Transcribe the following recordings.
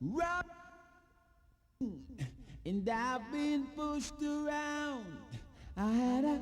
round, and I've been pushed around. I had a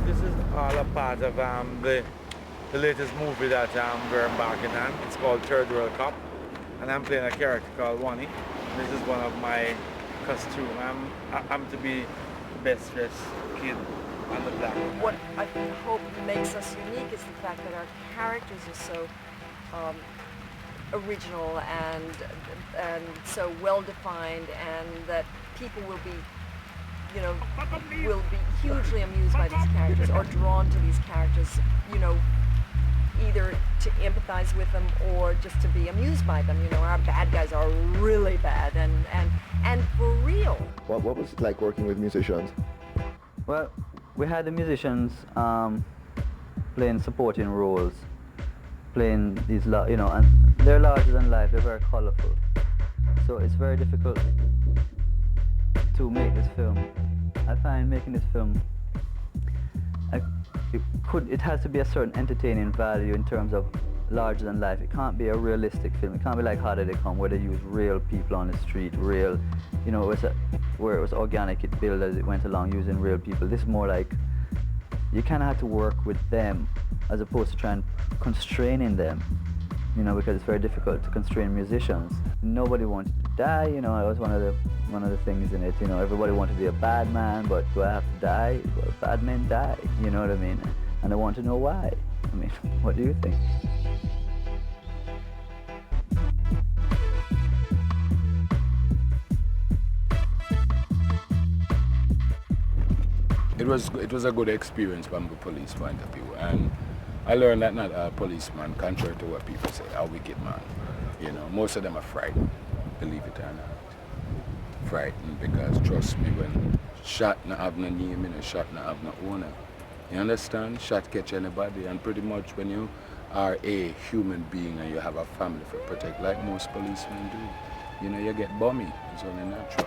This is all a part of the latest movie that we're embarking on. It's called Third World Cup, and I'm playing a character called Wani. This is one of my costumes. I'm to be the best dressed kid on the block. What I hope makes us unique is the fact that our characters are so original and so well defined, and that people will be, you know, will be hugely amused by these characters or drawn to these characters, you know, either to empathize with them or just to be amused by them. You know, our bad guys are really bad and for real. What was it like working with musicians? Well, we had the musicians playing supporting roles, playing these, you know, and they're larger than life, they're very colorful. So it's very difficult to make this film. I find making this film, it has to be a certain entertaining value in terms of larger than life. It can't be a realistic film. It can't be like How Did They Come, where they use real people on the street, real, you know, where it was organic, it built as it went along using real people. This is more like, you kind of have to work with them as opposed to trying constraining them, you know, because it's very difficult to constrain musicians. Nobody wanted to die, you know, that was one of the things in it, you know, everybody wanted to be a bad man, but do I have to die? Well, bad men die, you know what I mean? And I want to know why. I mean, what do you think? It was a good experience from the police point of view, and I learned that not a policeman, contrary to what people say, a wicked man. You know, most of them are frightened, believe it or not. Frightened because, trust me, when shot not have no name, you know, shot not have no owner. You understand? Shot catch anybody, and pretty much when you are a human being and you have a family to protect, like most policemen do, you know, you get bummy. It's only natural.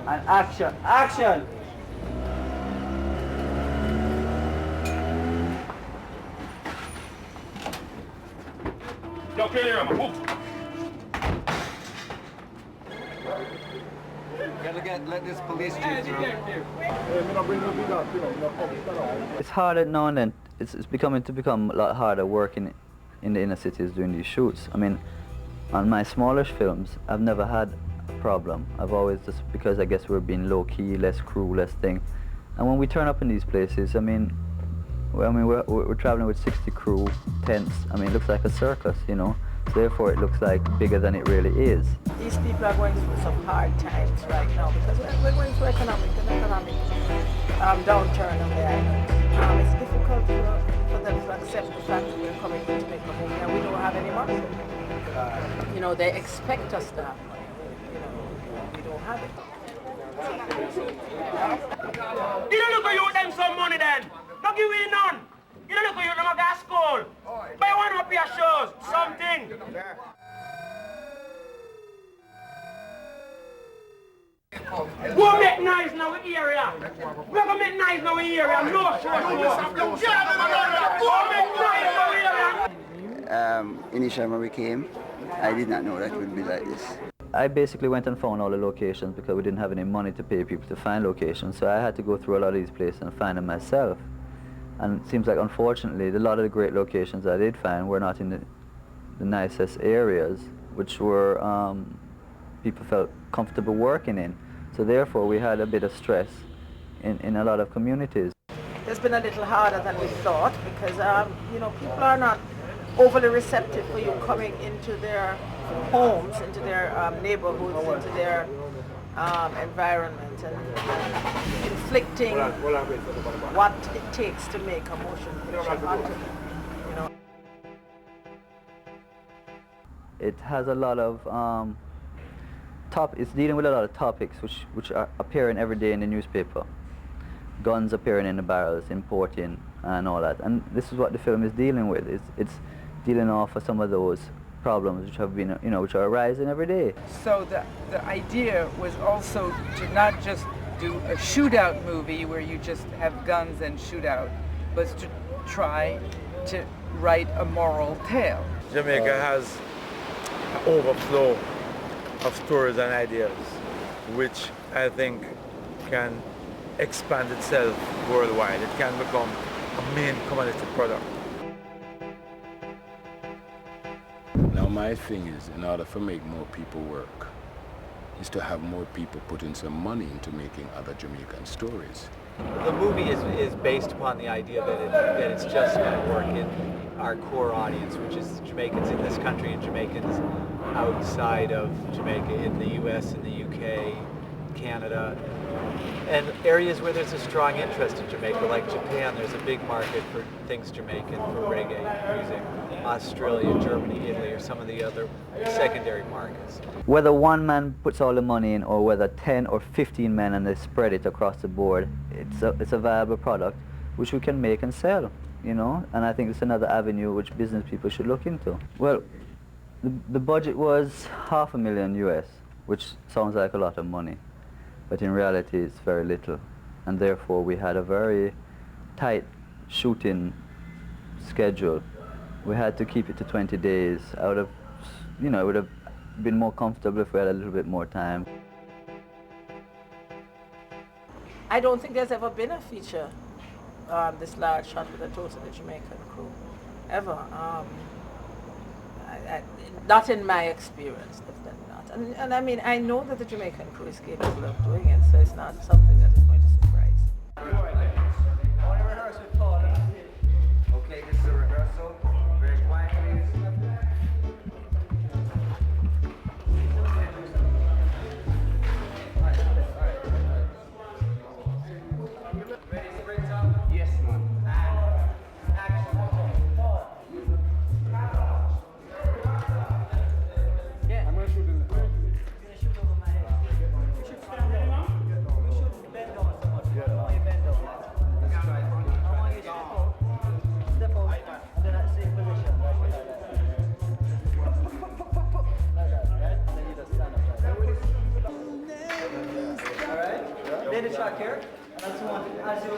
And action! Action! Yo, kill him! Move! Let this police jeep through. It's harder now and then. It's become a lot harder working in the inner cities doing these shoots. I mean, on my smallish films, I've never had a problem. I've always, just because I guess we're being low-key, less crew, less thing. And when we turn up in these places, we're traveling with 60 crew, tents. I mean, it looks like a circus, you know. So therefore, it looks like bigger than it really is. These people are going through some hard times right now because we're going through economic downturn on the island. It's difficult for them to accept the fact that we're coming here to make a movie and we don't have any money. You know, they expect us to have money. You know, we don't have it. You don't look at you them some money then. Don't give me none. You don't look at you them a gas school. Buy one of your shows, something. Go make nice now in the area. We're gonna make nice now in the area. No sure. Go make nice now in the area. Initially when we came, I did not know that it would be like this. I basically went and found all the locations because we didn't have any money to pay people to find locations, so I had to go through a lot of these places and find them myself. And it seems like, unfortunately, a lot of the great locations I did find were not in the nicest areas, which were people felt comfortable working in. So therefore, we had a bit of stress in a lot of communities. It's been a little harder than we thought because, you know, people are not overly receptive for you coming into their homes, into their neighborhoods, into their environment and inflicting what it takes to make a motion picture onto them, you know. It has a lot of it's dealing with a lot of topics which are appearing every day in the newspaper. Guns appearing in the barrels, importing and all that. And this is what the film is dealing with. It's dealing off of some of those problems which have been, which are arising every day. So the idea was also to not just do a shootout movie where you just have guns and shoot out, but to try to write a moral tale. Jamaica has an overflow of stories and ideas, which I think can expand itself worldwide. It can become a main commodity product. Now my thing is, in order for make more people work, is to have more people putting some money into making other Jamaican stories. The movie is based upon the idea that it's just going to work in our core audience, which is Jamaicans in this country and Jamaicans outside of Jamaica, in the US, in the UK, Canada, and areas where there's a strong interest in Jamaica, like Japan. There's a big market for things Jamaican, for reggae music. Australia, Germany, Italy are some of the other secondary markets. Whether one man puts all the money in or whether 10 or 15 men and they spread it across the board, it's a viable product which we can make and sell, and I think it's another avenue which business people should look into. Well, the budget was $500,000 US, which sounds like a lot of money, but in reality it's very little, and therefore we had a very tight shooting schedule. We had to keep it to 20 days. It would have been more comfortable if we had a little bit more time. I don't think there's ever been a feature this large shot with a totally Jamaican crew, ever. Not in my experience, definitely not. And I mean, I know that the Jamaican crew is capable of doing it, so it's not something that is going to surprise. I want to rehearse with Paul. Okay, this is a rehearsal. Very quiet, please. Ready, springtime? Yes, ma'am. Action. Yeah. I'm going to shoot in the front. You're going to shoot over my head. You should stand there. You shouldn't bend over so much. I want you to bend over. Let's try it. I want you to step out. Step out. And then that same position. Like that. Like that, right? Then you just stand up like that. Alright? Then the track here. And that's one. As you